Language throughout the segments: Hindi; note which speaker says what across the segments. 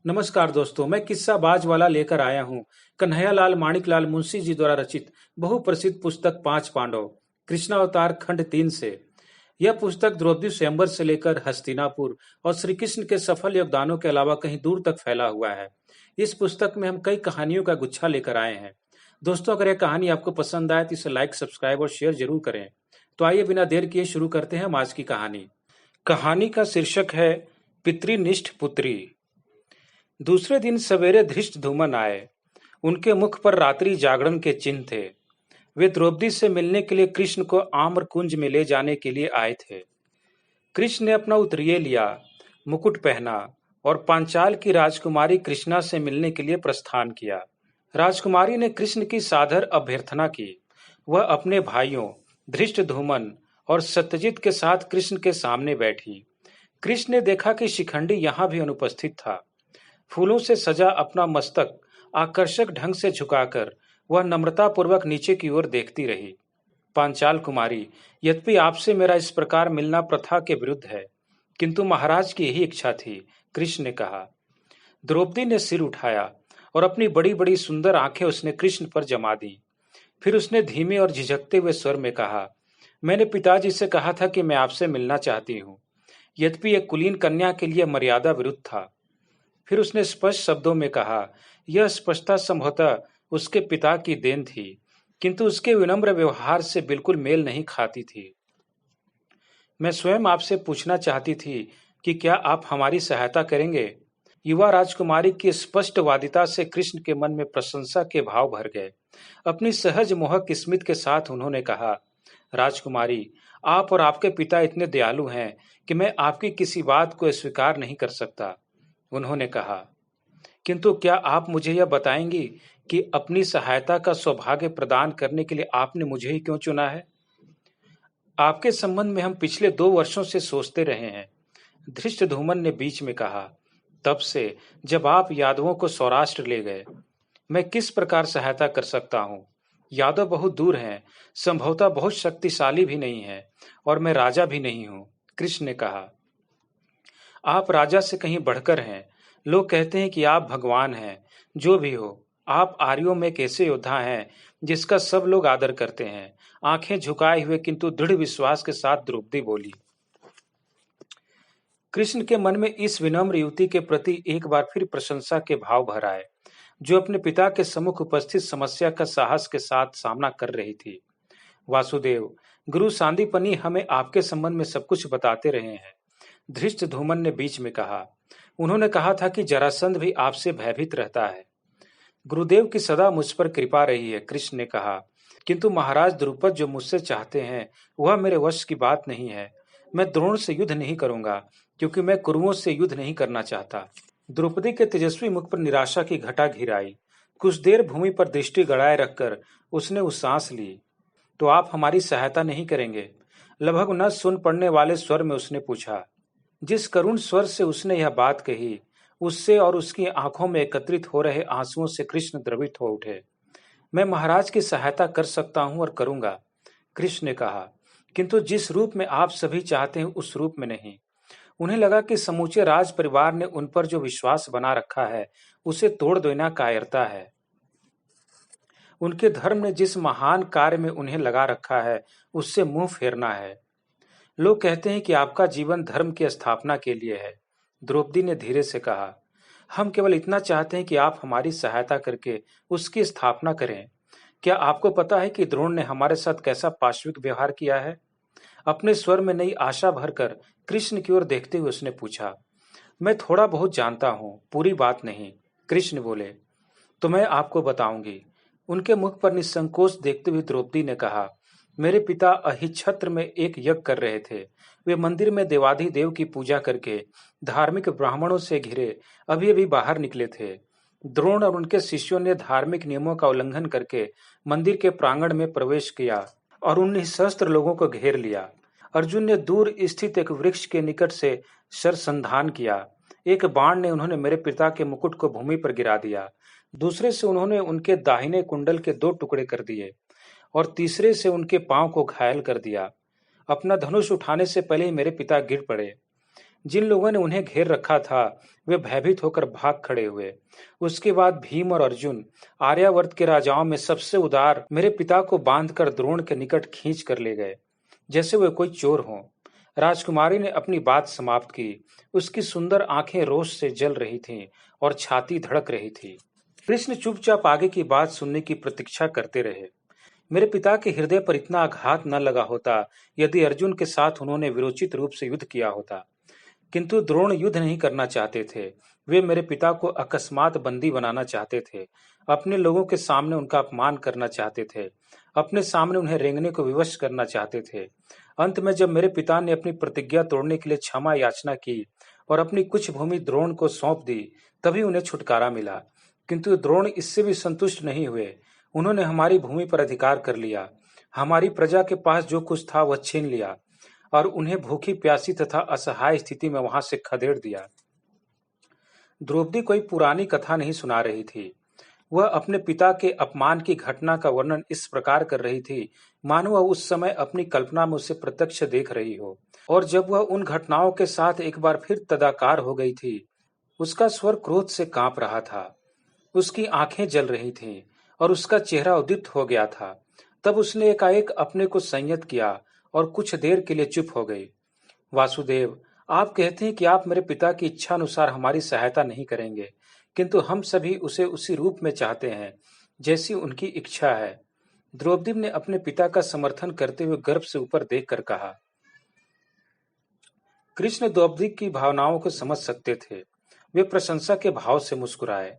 Speaker 1: नमस्कार दोस्तों, मैं किस्सा बाज वाला लेकर आया हूँ। कन्हैयालाल माणिकलाल मुंशी जी द्वारा रचित बहुप्रसिद्ध पुस्तक पांच पांडव कृष्णावतार खंड 3 से। यह पुस्तक द्रौपदी स्वयंवर से लेकर हस्तिनापुर और श्री कृष्ण के सफल योगदानों के अलावा कहीं दूर तक फैला हुआ है। इस पुस्तक में हम कई कहानियों का गुच्छा लेकर आए हैं। दोस्तों, अगर यह कहानी आपको पसंद आए तो इसे लाइक, सब्सक्राइब और शेयर जरूर करें। तो आइए बिना देर किए शुरू करते हैं हम आज की कहानी। कहानी का शीर्षक है पितृनिष्ठ पुत्री। दूसरे दिन सवेरे धृष्टद्युम्न आए। उनके मुख पर रात्रि जागरण के चिन्ह थे। वे द्रौपदी से मिलने के लिए कृष्ण को आम्र कुंज में ले जाने के लिए आए थे। कृष्ण ने अपना उत्तरीय लिया, मुकुट पहना और पांचाल की राजकुमारी कृष्णा से मिलने के लिए प्रस्थान किया। राजकुमारी ने कृष्ण की सादर अभ्यर्थना की। वह अपने भाइयों धृष्टद्युम्न और सत्यजित के साथ कृष्ण के सामने बैठी। कृष्ण ने देखा कि शिखंडी यहाँ भी अनुपस्थित था। फूलों से सजा अपना मस्तक आकर्षक ढंग से झुकाकर वह नम्रतापूर्वक नीचे की ओर देखती रही। पांचाल कुमारी, यद्यपि आपसे मेरा इस प्रकार मिलना प्रथा के विरुद्ध है, किंतु महाराज की यही इच्छा थी, कृष्ण ने कहा। द्रौपदी ने सिर उठाया और अपनी बड़ी बड़ी सुंदर आंखें उसने कृष्ण पर जमा दी। फिर उसने धीमे और झिझकते हुए स्वर में कहा, मैंने पिताजी से कहा था कि मैं आपसे मिलना चाहती हूँ। यद्यपि एक कुलीन कन्या के लिए मर्यादा विरुद्ध था। फिर उसने स्पष्ट शब्दों में कहा। यह स्पष्टता संभवतः उसके पिता की देन थी, किंतु उसके विनम्र व्यवहार से बिल्कुल मेल नहीं खाती थी। मैं स्वयं आपसे पूछना चाहती थी कि क्या आप हमारी सहायता करेंगे? युवा राजकुमारी की स्पष्टवादिता से कृष्ण के मन में प्रशंसा के भाव भर गए। अपनी सहज मोहक स्मित के साथ उन्होंने कहा, राजकुमारी, आप और आपके पिता इतने दयालु हैं कि मैं आपकी किसी बात को अस्वीकार नहीं कर सकता। उन्होंने कहा, किंतु क्या आप मुझे यह बताएंगी कि अपनी सहायता का सौभाग्य प्रदान करने के लिए आपने मुझे ही क्यों चुना है? आपके संबंध में हम पिछले 2 वर्षों से सोचते रहे हैं, धृष्टद्युम्न ने बीच में कहा। तब से जब आप यादवों को सौराष्ट्र ले गए, मैं किस प्रकार सहायता कर सकता हूँ? यादव बहुत दूर हैं, संभवतः बहुत शक्तिशाली भी नहीं है, और मैं राजा भी नहीं हूँ, कृष्ण ने कहा। आप राजा से कहीं बढ़कर हैं। लोग कहते हैं कि आप भगवान हैं। जो भी हो, आप आर्यों में एक ऐसे योद्धा हैं जिसका सब लोग आदर करते हैं। आंखें झुकाए हुए किंतु दृढ़ विश्वास के साथ द्रौपदी बोली। कृष्ण के मन में इस विनम्र युवती के प्रति एक बार फिर प्रशंसा के भाव भर आए, जो अपने पिता के सम्मुख उपस्थित समस्या का साहस के साथ सामना कर रही थी। वासुदेव, गुरु सांदीपनि हमें आपके संबंध में सब कुछ बताते रहे हैं, धृष्टद्युम्न ने बीच में कहा। उन्होंने कहा था कि जरासंध भी आपसे भयभीत रहता है। गुरुदेव की सदा मुझ पर कृपा रही है, कृष्ण ने कहा, किंतु महाराज द्रुपद जो मुझसे चाहते हैं वह मेरे वश की बात नहीं है। मैं द्रोण से युद्ध नहीं करूंगा, क्योंकि मैं कुरुओं से युद्ध नहीं करना चाहता। द्रौपदी के तेजस्वी मुख पर निराशा की घटा घिर आई। कुछ देर भूमि पर दृष्टि गड़ाए रखकर उसने उस सांस ली। तो आप हमारी सहायता नहीं करेंगे? लगभग न सुन पड़ने वाले स्वर में उसने पूछा। जिस करुण स्वर से उसने यह बात कही, उससे और उसकी आंखों में एकत्रित हो रहे आंसुओं से कृष्ण द्रवित हो उठे। मैं महाराज की सहायता कर सकता हूं और करूंगा, कृष्ण ने कहा, किंतु जिस रूप में आप सभी चाहते हैं उस रूप में नहीं। उन्हें लगा कि समूचे राज परिवार ने उन पर जो विश्वास बना रखा है उसे तोड़ देना कायरता है। उनके धर्म ने जिस महान कार्य में उन्हें लगा रखा है उससे मुंह फेरना है। लोग कहते हैं कि आपका जीवन धर्म की स्थापना के लिए है, द्रौपदी ने धीरे से कहा। हम केवल इतना चाहते हैं कि आप हमारी सहायता करके उसकी स्थापना करें। क्या आपको पता है कि द्रोण ने हमारे साथ कैसा पाशविक व्यवहार किया है? अपने स्वर में नई आशा भरकर कृष्ण की ओर देखते हुए उसने पूछा। मैं थोड़ा बहुत जानता हूँ, पूरी बात नहीं, कृष्ण बोले। तो मैं आपको बताऊंगी। उनके मुख पर निसंकोच देखते हुए द्रौपदी ने कहा, मेरे पिता अहिच्छत्र में एक यज्ञ कर रहे थे। वे मंदिर में देवाधिदेव की पूजा करके धार्मिक ब्राह्मणों से घिरे अभी अभी बाहर निकले थे। द्रोण और उनके शिष्यों ने धार्मिक नियमों का उल्लंघन करके मंदिर के प्रांगण में प्रवेश किया और उन निशस्त्र लोगों को घेर लिया। अर्जुन ने दूर स्थित एक वृक्ष के निकट से शरसंधान किया। एक बाण ने उन्होंने मेरे पिता के मुकुट को भूमि पर गिरा दिया। दूसरे से उन्होंने उनके दाहिने कुंडल के 2 टुकड़े कर दिए और तीसरे से उनके पांव को घायल कर दिया। अपना धनुष उठाने से पहले ही मेरे पिता गिर पड़े। जिन लोगों ने उन्हें घेर रखा था वे भयभीत होकर भाग खड़े हुए। उसके बाद भीम और अर्जुन आर्यावर्त के राजाओं में सबसे उदार मेरे पिता को बांधकर द्रोण के निकट खींच कर ले गए, जैसे वे कोई चोर हों। राजकुमारी ने अपनी बात समाप्त की। उसकी सुंदर आंखें रोष से जल रही थीं और छाती धड़क रही थी। कृष्ण चुपचाप आगे की बात सुनने की प्रतीक्षा करते रहे। मेरे पिता के हृदय पर इतना आघात न लगा होता यदि अर्जुन के साथ उन्होंने विरोचित रूप से युद्ध किया होता, किंतु द्रोण युद्ध नहीं करना चाहते थे। वे मेरे पिता को अकस्मात बंदी बनाना चाहते थे, अपने लोगों के सामने उनका अपमान करना चाहते थे, अपने सामने उन्हें रेंगने को विवश करना चाहते थे। अंत में जब मेरे पिता ने अपनी प्रतिज्ञा तोड़ने के लिए क्षमा याचना की और अपनी कुछ भूमि द्रोण को सौंप दी, तभी उन्हें छुटकारा मिला। किंतु द्रोण इससे भी संतुष्ट नहीं हुए। उन्होंने हमारी भूमि पर अधिकार कर लिया, हमारी प्रजा के पास जो कुछ था वह छीन लिया और उन्हें भूखी प्यासी तथा असहाय स्थिति में वहां से खदेड़ दिया। द्रौपदी कोई पुरानी कथा नहीं सुना रही थी। वह अपने पिता के अपमान की घटना का वर्णन इस प्रकार कर रही थी मानो वह उस समय अपनी कल्पना में उसे प्रत्यक्ष देख रही हो। और जब वह उन घटनाओं के साथ एक बार फिर तदाकार हो गई थी, उसका स्वर क्रोध से कांप रहा था, उसकी आंखें जल रही थीं और उसका चेहरा उद्दीप्त हो गया था। तब उसने एकाएक अपने को संयत किया और कुछ देर के लिए चुप हो गई। वासुदेव, आप कहते हैं कि आप मेरे पिता की इच्छा अनुसार हमारी सहायता नहीं करेंगे, किंतु हम सभी उसे उसी रूप में चाहते हैं जैसी उनकी इच्छा है। द्रौपदी ने अपने पिता का समर्थन करते हुए गर्व से ऊपर देखकर कहा। कृष्ण द्रौपदी की भावनाओं को समझ सकते थे। वे प्रशंसा के भाव से मुस्कुराए।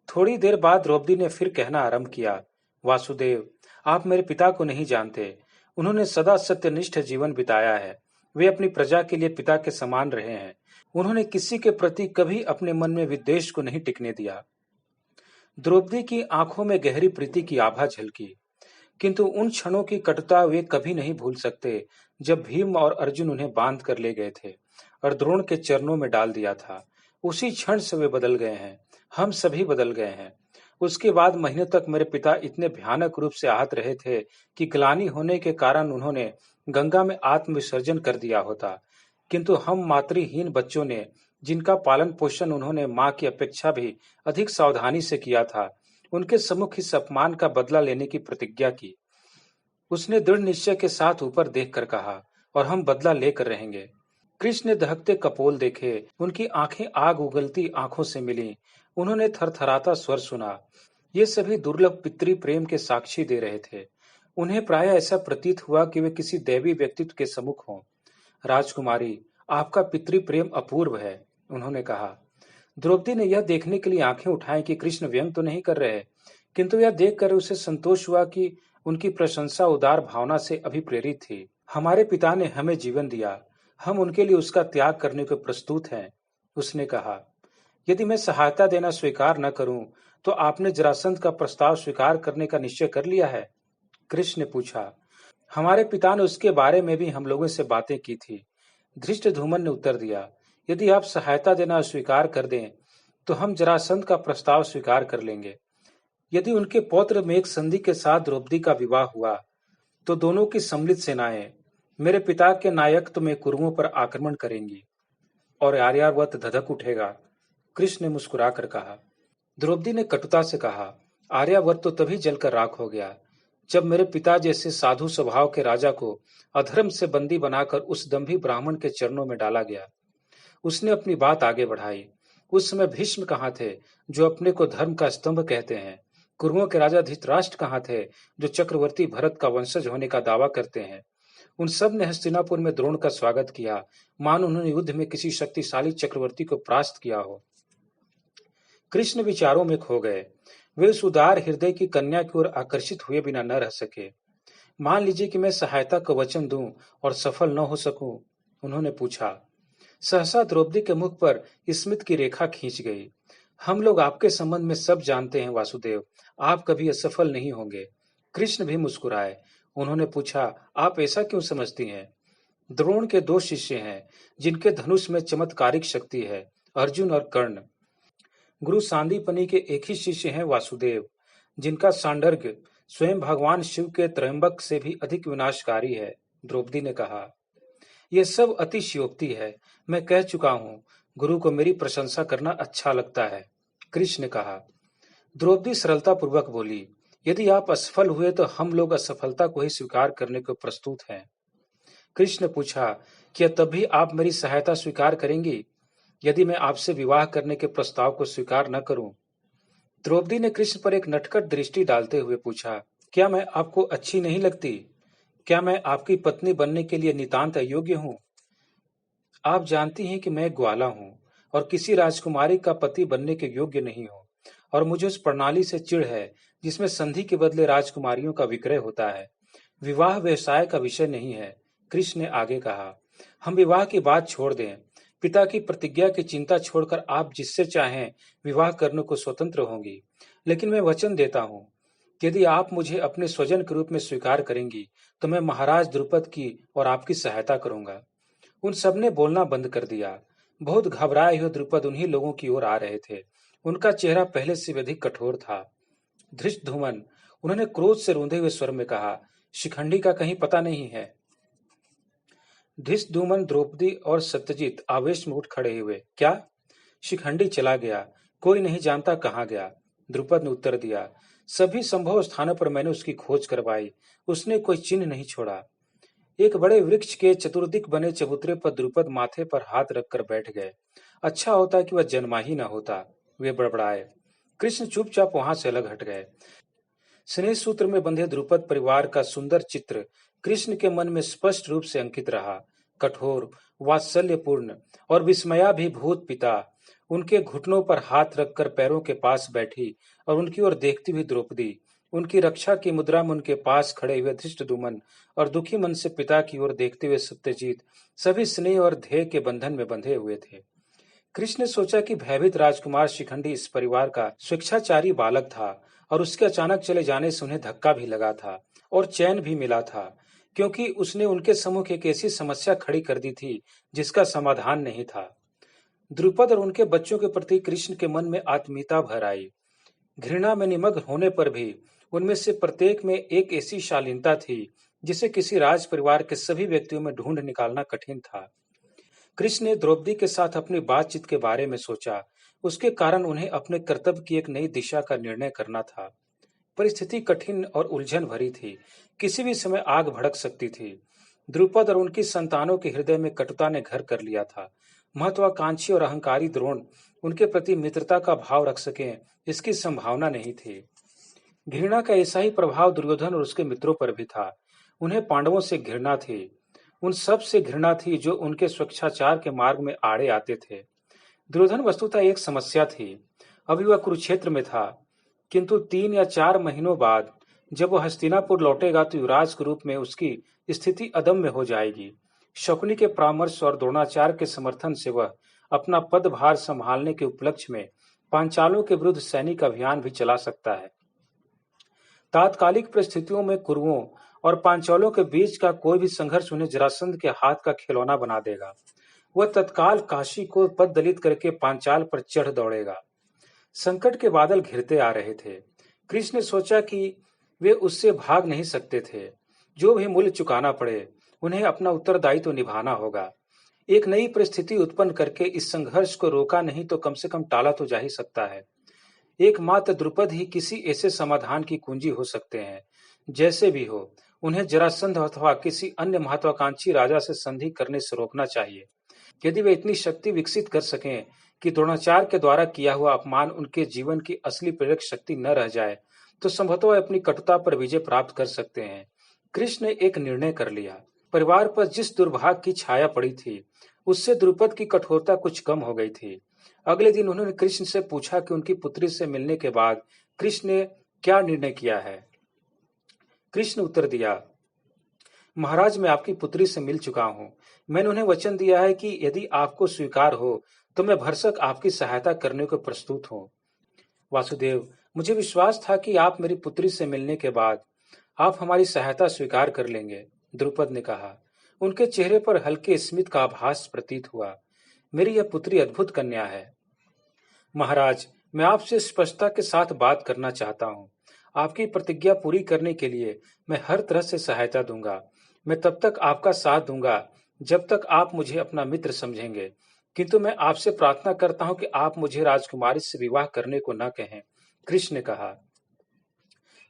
Speaker 1: थोड़ी देर बाद द्रौपदी ने फिर कहना आरंभ किया, वासुदेव, आप मेरे पिता को नहीं जानते। उन्होंने सदा सत्यनिष्ठ जीवन बिताया है। वे अपनी प्रजा के लिए पिता के समान रहे हैं। उन्होंने किसी के प्रति कभी अपने मन में विद्वेष को नहीं टिकने दिया। द्रौपदी की आंखों में गहरी प्रीति की आभा झलकी, किंतु उन क्षणों की कटुता वे कभी नहीं भूल सकते जब भीम और अर्जुन उन्हें बांध कर ले गए थे और द्रोण के चरणों में डाल दिया था। उसी क्षण से वे बदल गए हैं। हम सभी बदल गए हैं। उसके बाद महीनों तक मेरे पिता इतने भयानक रूप से आहत रहे थे कि ग्लानि होने के कारण उन्होंने गंगा में आत्म विसर्जन कर दिया होता, किंतु हम मातृहीन बच्चों ने, जिनका पालन पोषण उन्होंने मां की अपेक्षा भी अधिक सावधानी से किया था, उनके सम्मुख इस अपमान का बदला लेने की प्रतिज्ञा की। उसने दृढ़ निश्चय के साथ ऊपर देखकर कहा, और हम बदला लेकर रहेंगे। कृष्ण ने दहकते कपोल देखे। उनकी आंखें आग उगलती आंखों से मिली। उन्होंने थरथराता स्वर सुना। ये सभी दुर्लभ पितृ प्रेम के साक्षी दे रहे थे। उन्हें प्राय ऐसा प्रतीत हुआ कि वे किसी दैवी व्यक्तित्व के सम्मुख हों। राजकुमारी, आपका पितृ प्रेम अपूर्व है, उन्होंने कहा। द्रौपदी ने यह देखने के लिए आंखें उठाई कि कृष्ण व्यंग तो नहीं कर रहे, किंतु यह देखकर उसे संतोष हुआ कि उनकी प्रशंसा उदार भावना से अभिप्रेरित थी। हमारे पिता ने हमें जीवन दिया, हम उनके लिए उसका त्याग करने को प्रस्तुत हैं, उसने कहा। यदि मैं सहायता देना स्वीकार न करूं, तो आपने जरासंध का प्रस्ताव स्वीकार करने का निश्चय कर लिया है? कृष्ण ने पूछा। हमारे पिता ने उसके बारे में भी हम लोगों से बातें की थी, धृष्टद्युम्न ने उत्तर दिया। यदि आप सहायता देना स्वीकार कर दें, तो हम जरासंध का प्रस्ताव स्वीकार कर लेंगे। यदि उनके पौत्र मेघसंधि के साथ द्रौपदी का विवाह हुआ, तो दोनों की सम्मिलित सेनाएं मेरे पिता के नायकत्व में कुरुओं पर आक्रमण करेंगी और आर्यावर्त धधक उठेगा, कृष्ण ने मुस्कुराकर कहा। द्रौपदी ने कटुता से कहा, आर्यावर्त तो तभी जलकर राख हो गया जब मेरे पिता जैसे साधु स्वभाव के राजा को अधर्म से बंदी बनाकर उस दंभी ब्राह्मण के चरणों में डाला गया। उसने अपनी बात आगे बढ़ाई। उस समय भीष्म कहाँ थे, जो अपने को धर्म का स्तंभ कहते हैं? कुरुओं के राजा धृतराष्ट्र कहाँ थे, जो चक्रवर्ती भरत का वंशज होने का दावा करते हैं? उन सब ने हस्तिनापुर में द्रोण का स्वागत किया, मानो उन्होंने युद्ध में किसी शक्तिशाली चक्रवर्ती को परास्त किया हो। कृष्ण विचारों में खो गए। वे उस उदार हृदय की कन्या की ओर आकर्षित हुए बिना न रह सके। मान लीजिए कि मैं सहायता का वचन दूं और सफल न हो सकूं, उन्होंने पूछा। सहसा द्रौपदी के मुख पर स्मित की रेखा खींच गई। हम लोग आपके संबंध में सब जानते हैं वासुदेव, आप कभी असफल नहीं होंगे। कृष्ण भी मुस्कुराए। उन्होंने पूछा, आप ऐसा क्यों समझती हैं? द्रोण के दो शिष्य हैं जिनके धनुष में चमत्कारिक शक्ति है, अर्जुन और कर्ण। गुरु सांदीपनि के एक ही शिष्य हैं वासुदेव, जिनका सांडर्ग्य स्वयं भगवान शिव के त्रयंबक से भी अधिक विनाशकारी है, द्रौपदी ने कहा। ये सब अतिशयोक्ति है। मैं कह चुका हूँ, गुरु को मेरी प्रशंसा करना अच्छा लगता है। कृष्ण ने कहा। द्रौपदी सरलता पूर्वक बोली, यदि आप असफल हुए तो हम लोग असफलता को ही स्वीकार करने को प्रस्तुत हैं। कृष्ण ने पूछा, क्या तब भी आप मेरी सहायता स्वीकार करेंगी यदि मैं आपसे विवाह करने के प्रस्ताव को स्वीकार न करूं? द्रौपदी ने कृष्ण पर एक नटखट दृष्टि डालते हुए पूछा, क्या मैं आपको अच्छी नहीं लगती? क्या मैं आपकी पत्नी बनने के लिए नितांत अयोग्य हूँ? आप जानती हैं कि मैं ग्वाला हूँ और किसी राजकुमारी का पति बनने के योग्य नहीं हूँ, और मुझे उस प्रणाली से चिढ़ है जिसमें संधि के बदले राजकुमारियों का विक्रय होता है। विवाह व्यवसाय का विषय नहीं है। कृष्ण ने आगे कहा, हम विवाह की बात छोड़ दें। पिता की प्रतिज्ञा की चिंता छोड़कर आप जिससे चाहें विवाह करने को स्वतंत्र होंगी, लेकिन मैं वचन देता हूँ कि यदि आप मुझे अपने स्वजन के रूप में स्वीकार करेंगी तो मैं महाराज द्रुपद की और आपकी सहायता करूंगा। उन सब ने बोलना बंद कर दिया। बहुत घबराए हुए द्रुपद उन्हीं लोगों की ओर आ रहे थे। उनका चेहरा पहले से भी अधिक कठोर था। धृष्टद्युम्न, उन्होंने क्रोध से रूंधे हुए स्वर में कहा, शिखंडी का कहीं पता नहीं है? धृष्टद्युम्न, द्रौपदी और सत्यजीत आवेश में उठ खड़े हुए। क्या? शिखंडी चला गया, कोई नहीं जानता कहाँ गया। द्रुपद ने उत्तर दिया, सभी संभव स्थानों पर मैंने उसकी खोज करवाई, उसने कोई चिन्ह नहीं छोड़ा। एक बड़े वृक्ष के चतुर्दिक बने चबूतरे पर द्रुपद माथे पर हाथ रखकर बैठ गए। अच्छा होता कि वह जन्मा ही न होता, वे बड़बड़ाए। कृष्ण चुपचाप वहां से अलग हट गए। स्नेह सूत्र में बंधे द्रुपद परिवार का सुंदर चित्र कृष्ण के मन में स्पष्ट रूप से अंकित रहा। कठोर, वात्सल्यपूर्ण और विस्मयाभिभूत पिता उनके घुटनों पर हाथ रखकर पैरों के पास बैठी और उनकी ओर देखती हुई द्रौपदी, उनकी रक्षा की मुद्रा में उनके पास खड़े हुए धृष्टद्युम्न और दुखी मन से पिता की ओर देखते हुए सत्यजीत, सभी स्नेह और ध्येय के बंधन में बंधे हुए थे। कृष्ण ने सोचा कि भयभीत राजकुमार शिखंडी इस परिवार का स्वेच्छाचारी बालक था और उसके अचानक चले जाने से उन्हें धक्का भी लगा था और चैन भी मिला था, क्योंकि उसने उनके सम्मुख एक ऐसी समस्या खड़ी कर दी थी जिसका समाधान नहीं था। द्रुपद और उनके बच्चों के प्रति कृष्ण के मन में आत्मीयता भर आई। घृणा में निमग्न होने पर भी उनमें से प्रत्येक में एक ऐसी शालीनता थी जिसे किसी राज परिवार के सभी व्यक्तियों में ढूंढ निकालना कठिन था। कृष्ण ने द्रौपदी के साथ अपनी बातचीत के बारे में सोचा। उसके कारण उन्हें अपने कर्तव्य की एक नई दिशा का निर्णय करना था। परिस्थिति कठिन और उलझन भरी थी, किसी भी समय आग भड़क सकती थी। द्रुपद और उनकी संतानों के हृदय में कटुता ने घर कर लिया था। महत्वाकांक्षी और अहंकारी द्रोण उनके प्रति मित्रता का भाव रख सकें, इसकी संभावना नहीं थी। घृणा का ऐसा ही प्रभाव दुर्योधन और उसके मित्रों पर भी था। उन्हें पांडवों से घृणा थी, उन सब से घृणा थी जो उनके स्वेच्छाचार के मार्ग में आड़े आते थे। दुर्योधन वस्तुतः एक समस्या थी। अभी वह कुरुक्षेत्र में था, किंतु 3 या 4 महीनों बाद जब वह हस्तिनापुर लौटेगा तो युवराज के रूप में उसकी स्थिति अदम्य हो जाएगी। शकुनी के परामर्श और द्रोणाचार्य के समर्थन से वह अपना पदभार संभालने के उपलक्ष्य में पांचालों के विरुद्ध सैनिक अभियान भी चला सकता है। तात्कालिक परिस्थितियों में कुरुओं और पांचालों के बीच का कोई भी संघर्ष उन्हें जरासंध के हाथ का खिलौना बना देगा। वह तत्काल काशी को पददलित करके पांचाल पर चढ़ दौड़ेगा। संकट के बादल घिरते आ रहे थे। कृष्ण ने सोचा कि वे उससे भाग नहीं सकते थे। जो भी मूल्य चुकाना पड़े, उन्हें अपना उत्तरदायित्व तो निभाना होगा। एक नई परिस्थिति उत्पन्न करके इस संघर्ष को रोका नहीं तो कम से कम टाला तो जा ही सकता है। एकमात्र द्रुपद ही किसी ऐसे समाधान की कुंजी हो सकते हैं। जैसे भी हो, उन्हें जरासंध अथवा किसी अन्य महत्वाकांक्षी राजा से संधि करने से रोकना चाहिए। यदि वे इतनी शक्ति विकसित कर सकें कि द्रोणाचार्य के द्वारा किया हुआ अपमान उनके जीवन की असली प्रेरक शक्ति न रह जाए, तो संभवतः अपनी कटुता पर विजय प्राप्त कर सकते हैं। कृष्ण ने एक निर्णय कर लिया। परिवार पर जिस दुर्भाग्य की छाया पड़ी थी, उससे द्रुपद की कठोरता कुछ कम हो गई थी। अगले दिन उन्होंने कृष्ण से पूछा कि उनकी पुत्री से मिलने के बाद कृष्ण ने क्या निर्णय किया है। कृष्ण ने उत्तर दिया, महाराज, मैं आपकी पुत्री से मिल चुका हूँ। मैंने उन्हें वचन दिया है कि यदि आपको स्वीकार हो तो मैं भरसक आपकी सहायता करने को प्रस्तुत हूँ। वासुदेव, मुझे विश्वास था कि आप मेरी पुत्री से मिलने के बाद आप हमारी सहायता स्वीकार कर लेंगे, द्रुपद ने कहा। उनके चेहरे पर हल्के स्मित का आभास प्रतीत हुआ। मेरी यह पुत्री अद्भुत कन्या है। महाराज, मैं आपसे स्पष्टता के साथ बात करना चाहता हूँ। आपकी प्रतिज्ञा पूरी करने के लिए मैं हर तरह से सहायता दूंगा। मैं तब तक आपका साथ दूंगा जब तक आप मुझे अपना मित्र समझेंगे, किंतु मैं आपसे प्रार्थना करता हूं कि आप मुझे राजकुमारी से विवाह करने को न कहें। कृष्ण ने कहा,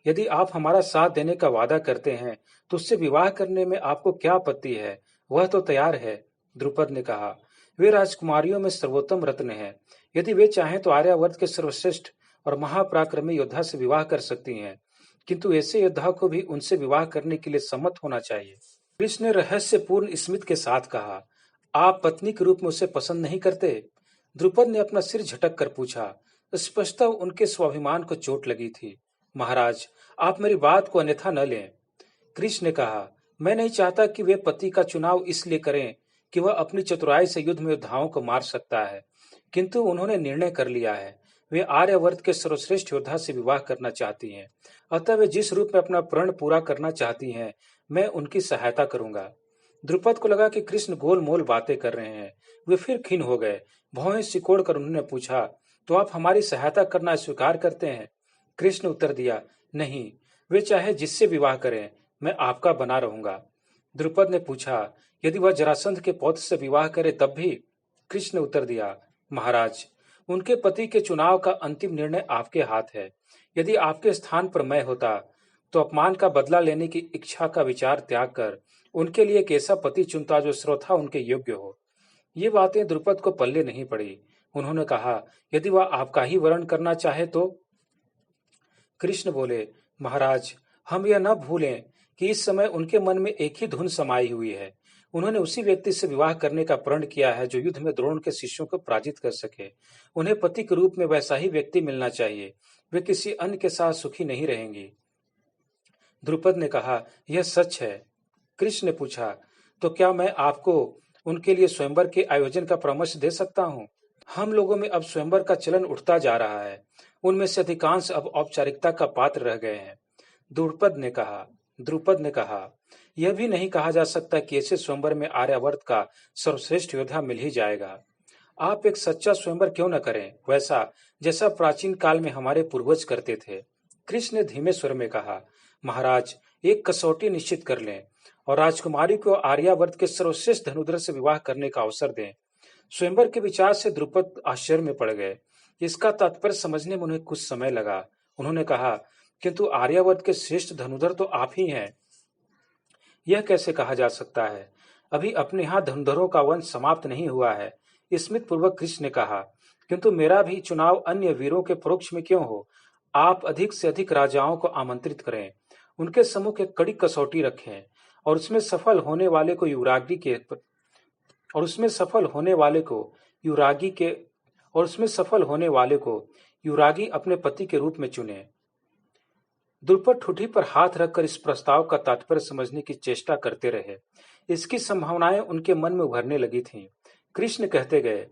Speaker 1: यदि आप हमारा साथ देने का वादा करते हैं तो उससे विवाह करने में आपको क्या आपत्ति है? वह तो तैयार है। द्रुपद ने कहा, वे राजकुमारियों में सर्वोत्तम रत्न है। यदि वे चाहें तो आर्यावर्त के सर्वश्रेष्ठ और महापराक्रमी योद्धा से विवाह कर सकती हैं, किंतु ऐसे योद्धा को भी उनसे विवाह करने के लिए सम्मत होना चाहिए। कृष्ण ने रहस्यपूर्ण स्मित के साथ कहा, आप पत्नी के रूप में उसे पसंद नहीं करते? द्रुपद ने अपना सिर झटक कर पूछा। स्पष्टतः उनके स्वाभिमान को चोट लगी थी। महाराज, आप मेरी बात को अन्यथा न लें। कृष्ण ने कहा, मैं नहीं चाहता कि वे पति का चुनाव इसलिए करें कि वह अपनी चतुराई से युद्ध में योद्धाओं को मार सकता है, किंतु उन्होंने निर्णय कर लिया है। वे आर्यावर्त के सर्वश्रेष्ठ योद्धा से विवाह करना चाहती हैं। अतः वे जिस रूप में अपना प्रण पूरा करना चाहती हैं, मैं उनकी सहायता करूंगा। द्रुपद को लगा कि कृष्ण गोलमोल बातें कर रहे हैं। वे फिर खिन्न हो गए। भौहें सिकोड़ कर उन्होंने पूछा, तो आप हमारी सहायता करना स्वीकार करते हैं? कृष्ण ने उत्तर दिया, नहीं, वे चाहे जिससे विवाह करें, मैं आपका बना रहूंगा। द्रुपद ने पूछा, यदि वह जरासंध के पौत्र से विवाह करे तब भी? कृष्ण ने उत्तर दिया, महाराज, उनके पति के चुनाव का अंतिम निर्णय आपके हाथ है। यदि आपके स्थान पर मैं होता तो अपमान का बदला लेने की इच्छा का विचार त्याग कर उनके लिए एक ऐसा पति चुनता जो सर्वथा उनके योग्य हो। ये बातें द्रुपद को पल्ले नहीं पड़ी। उन्होंने कहा, यदि वह आपका ही वर्ण करना चाहे तो? कृष्ण बोले, महाराज, हम यह न भूलें कि इस समय उनके मन में एक ही धुन समाई हुई है। उन्होंने उसी व्यक्ति से विवाह करने का प्रण किया है जो युद्ध में द्रोण के शिष्यों को पराजित कर सके। उन्हें पति के रूप में वैसा ही व्यक्ति मिलना चाहिए। वे किसी अन्य के साथ सुखी नहीं रहेंगी। द्रुपद ने कहा, यह सच है। कृष्ण ने पूछा, तो क्या मैं आपको उनके लिए स्वयंवर के आयोजन का परामर्श दे सकता हूँ? हम लोगों में अब स्वयंवर का चलन उठता जा रहा है। उनमें से अधिकांश अब औपचारिकता का पात्र रह गए हैं। द्रुपद ने कहा, यह भी नहीं कहा जा सकता कि ऐसे स्वयंवर में आर्यावर्त का सर्वश्रेष्ठ योद्धा मिल ही जाएगा। आप एक सच्चा स्वयंवर क्यों न करें, वैसा जैसा प्राचीन काल में हमारे पूर्वज करते थे। कृष्ण ने धीमे स्वर में कहा, महाराज, एक कसौटी निश्चित कर लें और राजकुमारी को आर्यावर्त के सर्वश्रेष्ठ धनुधर से विवाह करने का अवसर दें। स्वयंवर के विचार से द्रुपद आश्चर्य में पड़ गए। इसका तात्पर्य समझने में उन्हें कुछ समय लगा। उन्होंने कहा, किंतु आर्यावर्त के श्रेष्ठ धनुधर तो आप ही हैं। यह कैसे कहा जा सकता है? अभी अपने यहाँ धनुधरों का वंश समाप्त नहीं हुआ है। स्मित पूर्वक कृष्ण ने कहा, किंतु मेरा भी चुनाव अन्य वीरों के परोक्ष में क्यों हो? आप अधिक से अधिक राजाओं को आमंत्रित करें, उनके सम्मुख एक कड़ी कसौटी रखें और उसमें सफल होने वाले को युवरागी के और उसमें सफल होने वाले को युवरागी के और उसमें सफल होने वाले को युवरागी अपने पति के रूप में चुने। द्रुपद ठुठी पर हाथ रखकर इस प्रस्ताव का तात्पर्य समझने की चेष्टा करते रहे। इसकी संभावनाएं उनके मन में उभरने लगी थीं। कृष्ण कहते गए,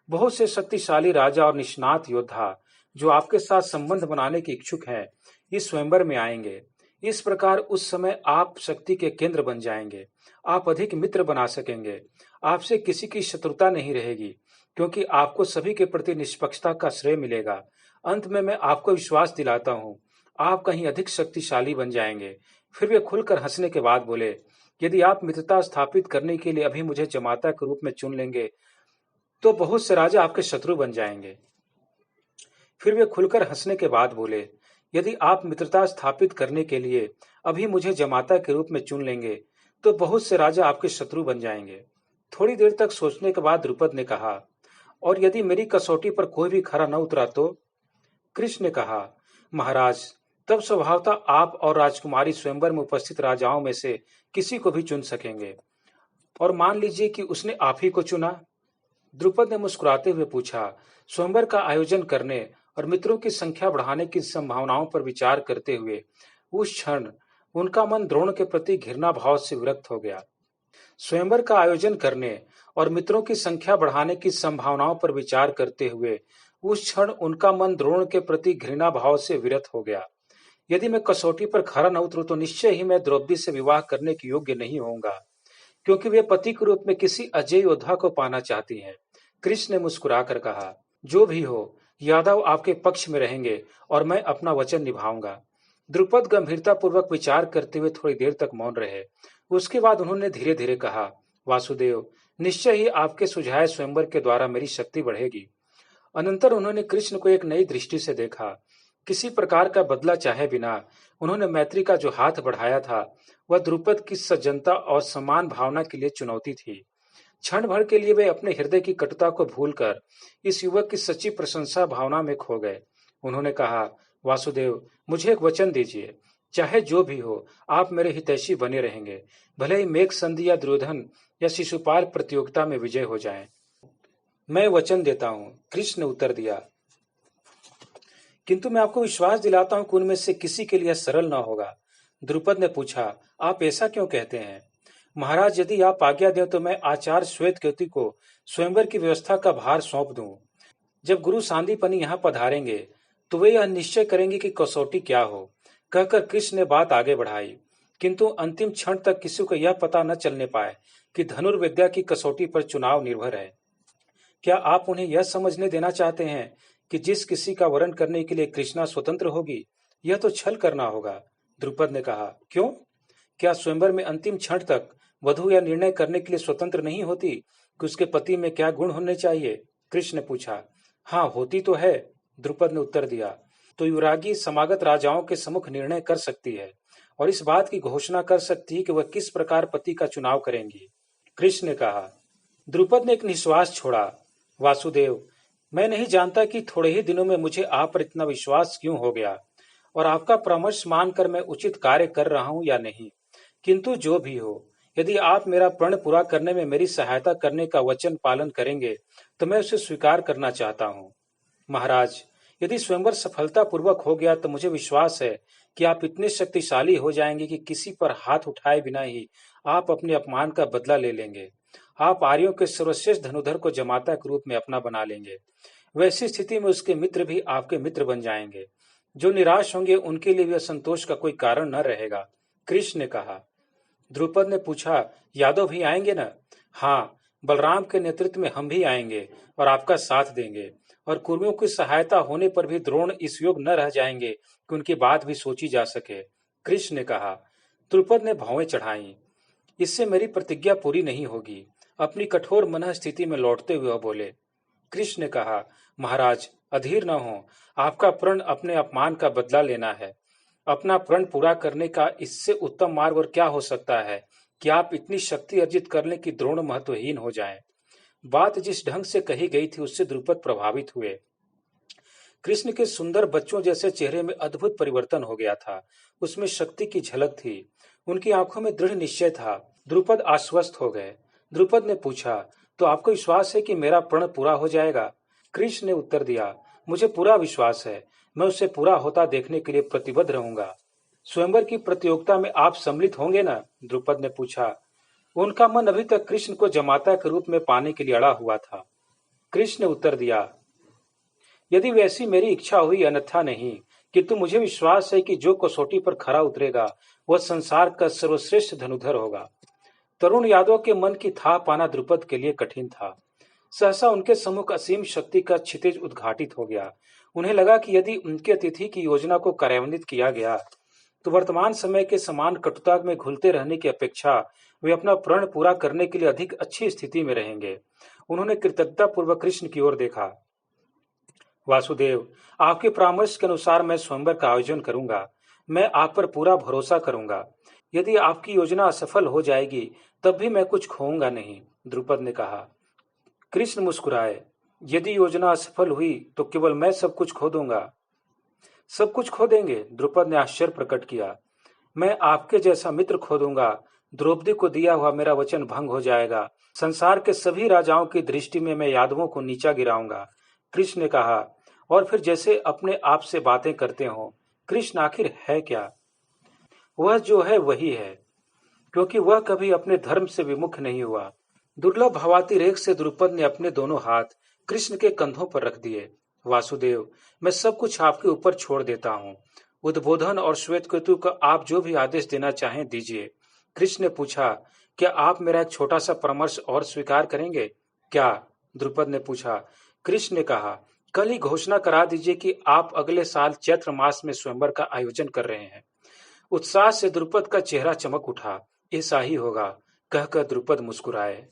Speaker 1: बहुत से शक्तिशाली राजा और निष्णात योद्धा जो आपके साथ संबंध बनाने के इच्छुक हैं, इस स्वयंवर में आएंगे। इस प्रकार उस समय आप शक्ति के केंद्र बन जाएंगे। आप अधिक मित्र बना सकेंगे। आपसे किसी की शत्रुता नहीं रहेगी, क्योंकि आपको सभी के प्रति निष्पक्षता का श्रेय मिलेगा। अंत में मैं आपको विश्वास दिलाता हूँ, आप कहीं अधिक शक्तिशाली बन जाएंगे। फिर वे खुलकर हंसने के बाद बोले, यदि आप मित्रता स्थापित करने के लिए अभी मुझे जमाता के रूप में चुन लेंगे तो बहुत से राजा आपके शत्रु बन जाएंगे। फिर वे खुलकर हंसने के बाद बोले, यदि आप मित्रता स्थापित करने के लिए अभी मुझे जमाता के रूप में चुन लेंगे तो बहुत से राजा आपके शत्रु बन जाएंगे। थोड़ी देर तक सोचने के बाद द्रुपद ने कहा, और यदि मेरी कसौटी पर कोई भी खरा न उतरा तो? कृष्ण ने कहा, महाराज, तब स्वभावतः आप और राजकुमारी स्वयंवर में उपस्थित राजाओं में से किसी को भी चुन सकेंगे। और मान लीजिए कि उसने आप ही को चुना। द्रुपद ने मुस्कुराते हुए पूछा, स्वयंवर का आयोजन करने और मित्रों की संख्या बढ़ाने की संभावनाओं पर विचार करते हुए उस क्षण उनका मन द्रोण के प्रति घृणा भाव से विरक्त हो गया। स्वयंवर का आयोजन करने और मित्रों की संख्या बढ़ाने की संभावनाओं पर विचार करते हुए उस क्षण उनका मन द्रोण के प्रति घृणा भाव से विरत हो गया। यदि मैं कसौटी पर खरा न उतरूं तो निश्चय ही मैं द्रौपदी से विवाह करने के योग्य नहीं होऊंगा, क्योंकि वे पति के रूप में किसी अजय योद्धा को पाना चाहती हैं। कृष्ण ने मुस्कुराकर कहा, जो भी हो, यादव आपके पक्ष में रहेंगे और मैं अपना वचन निभाऊंगा। द्रुपद गंभीरता पूर्वक विचार करते हुए थोड़ी देर तक मौन रहे। उसके बाद उन्होंने धीरे धीरे कहा, वासुदेव, निश्चय ही आपके सुझाए स्वयंवर के द्वारा मेरी शक्ति बढ़ेगी। अनंतर उन्होंने कृष्ण को एक नई दृष्टि से देखा। किसी प्रकार का बदला चाहे बिना उन्होंने मैत्री का जो हाथ बढ़ाया था, वह द्रुपद की सज्जनता और समान भावना के लिए चुनौती थी। क्षण भर के लिए वे अपने हृदय की कटुता को भूलकर इस युवक की सच्ची प्रशंसा भावना में खो गए। उन्होंने कहा, वासुदेव, मुझे एक वचन दीजिए, चाहे जो भी हो, आप मेरे हितैषी बने रहेंगे, भले ही मेघसंधि या दुर्योधन या शिशुपाल प्रतियोगिता में विजय हो जाए। मैं वचन देता हूं, कृष्ण ने उत्तर दिया, किंतु मैं आपको विश्वास दिलाता हूं कि उनमें से किसी के लिए सरल न होगा। द्रुपद ने पूछा, आप ऐसा क्यों कहते हैं? महाराज, यदि आप आज्ञा दें तो मैं आचार्य श्वेतकेतु को स्वयंवर की व्यवस्था का भार सौंप दूं। जब गुरु सांदीपनि यहाँ पधारेंगे तो वे यह निश्चय करेंगे कि कसौटी क्या हो। कहकर कृष्ण ने बात आगे बढ़ाई, किंतु अंतिम क्षण तक किसी को यह पता न चलने पाए कि धनुर्विद्या की कसौटी पर चुनाव निर्भर है। क्या आप उन्हें यह समझने देना चाहते हैं कि जिस किसी का वरण करने के लिए कृष्णा स्वतंत्र होगी, यह तो छल करना होगा। द्रुपद ने कहा, क्यों? क्या स्वयंवर में अंतिम क्षण तक वधु यह निर्णय करने के लिए स्वतंत्र नहीं होती कि उसके पति में क्या गुण होने चाहिए? कृष्ण ने पूछा। हाँ, होती तो है, द्रुपद ने उत्तर दिया। तो युवरागी समागत राजाओं के सम्मुख निर्णय कर सकती है और इस बात की घोषणा कर सकती है कि वह किस प्रकार पति का चुनाव करेंगी। कृष्ण ने कहा। द्रुपद ने एक निश्वास छोड़ा। वासुदेव, मैं नहीं जानता कि थोड़े ही दिनों में मुझे आप पर इतना विश्वास क्यों हो गया और आपका परामर्श मानकर मैं उचित कार्य कर रहा हूं या नहीं, किंतु जो भी हो, यदि आप मेरा प्रण पूरा करने में मेरी सहायता करने का वचन पालन करेंगे तो मैं उसे स्वीकार करना चाहता हूं। महाराज, यदि स्वयंवर सफलतापूर्वक हो गया तो मुझे विश्वास है कि आप इतने शक्तिशाली हो जाएंगे कि किसी पर हाथ उठाए बिना ही आप अपने अपमान का बदला ले लेंगे। आप आर्यों के सर्वश्रेष्ठ धनुधर को जमाता के रूप में अपना बना लेंगे। वैसी स्थिति में उसके मित्र भी आपके मित्र बन जाएंगे। जो निराश होंगे उनके लिए भी असंतोष का कोई कारण न रहेगा। कृष्ण ने कहा। द्रुपद ने पूछा, यादव भी आएंगे न? हाँ, बलराम के नेतृत्व में हम भी आएंगे और आपका साथ देंगे, और कुर्मियों की सहायता होने पर भी द्रोण इस योग न रह जाएंगे कि उनकी बात भी सोची जा सके। कृष्ण ने कहा। द्रुपद ने भौवें चढ़ाई। इससे मेरी प्रतिज्ञा पूरी नहीं होगी। अपनी कठोर मनः स्थिति में लौटते हुए वह बोले। कृष्ण ने कहा, महाराज, अधीर न हो। आपका प्रण अपने अपमान का बदला लेना है। अपना प्रण पूरा करने का इससे उत्तम मार्ग और क्या हो सकता है कि आप इतनी शक्ति अर्जित कर लें कि द्रोण महत्वहीन हो जाएं। बात जिस ढंग से कही गई थी उससे द्रुपद प्रभावित हुए। कृष्ण के सुंदर बच्चों जैसे चेहरे में अद्भुत परिवर्तन हो गया था। उसमें शक्ति की झलक थी। उनकी आंखों में दृढ़ निश्चय था। द्रुपद आश्वस्त हो गए। द्रुपद ने पूछा, तो आपको विश्वास है कि मेरा प्रण पूरा हो जाएगा? कृष्ण ने उत्तर दिया, मुझे पूरा विश्वास है। मैं उसे पूरा होता देखने के लिए प्रतिबद्ध रहूंगा। स्वयंवर की प्रतियोगिता में आप सम्मिलित होंगे ना? द्रुपद ने पूछा। उनका मन अभी तक कृष्ण को जमाता के रूप में पाने के लिए अड़ा हुआ था। कृष्ण ने उत्तर दिया, यदि वैसी मेरी इच्छा हुई, अन्यथा नहीं, किंतु मुझे विश्वास है कि जो कसौटी पर खरा उतरेगा वह संसार का सर्वश्रेष्ठ धनुधर होगा। तरुण यादव के मन की था पाना द्रुपद के लिए कठिन था। सहसा उनके सम्मुख असीम शक्ति का क्षितिज उद्घाटित हो गया। उन्हें लगा कि यदि उनके अतिथि की योजना को कार्यान्वित किया गया तो वर्तमान समय के समान कटुता में घुलते रहने की अपेक्षा वे अपना प्रण पूरा करने के लिए अधिक अच्छी स्थिति में रहेंगे। उन्होंने कृतज्ञता पूर्वक कृष्ण की ओर देखा। वासुदेव, आपके परामर्श के अनुसार मैं स्वयंवर का आयोजन करूंगा। मैं आप पर पूरा भरोसा करूंगा। यदि आपकी योजना असफल हो जाएगी तब भी मैं कुछ खोऊंगा नहीं, द्रुपद ने कहा। कृष्ण मुस्कुराए। यदि योजना असफल हुई तो केवल मैं सब कुछ खो दूंगा। सब कुछ खो देंगे? द्रुपद ने आश्चर्य प्रकट किया। मैं आपके जैसा मित्र खो दूंगा। द्रौपदी को दिया हुआ मेरा वचन भंग हो जाएगा। संसार के सभी राजाओं की दृष्टि में मैं यादवों को नीचा गिराऊंगा। कृष्ण ने कहा। और फिर जैसे अपने आप से बातें करते हो। कृष्ण आखिर है क्या? वह जो है वही है, क्योंकि वह कभी अपने धर्म से विमुख नहीं हुआ। दुर्लभ भावातिरेक से द्रुपद ने अपने दोनों हाथ कृष्ण के कंधों पर रख दिए। वासुदेव, मैं सब कुछ आपके ऊपर छोड़ देता हूँ। उद्बोधन और श्वेतकेतु का आप जो भी आदेश देना चाहें दीजिए। कृष्ण ने पूछा, क्या आप मेरा एक छोटा सा परामर्श और स्वीकार करेंगे? क्या? द्रुपद ने पूछा। कृष्ण ने कहा, कल ही घोषणा करा दीजिए कि आप अगले साल चैत्र मास में स्वयंवर का आयोजन कर रहे हैं। उत्साह से द्रुपद का चेहरा चमक उठा। ऐसा ही होगा। कहकर द्रुपद मुस्कुराए।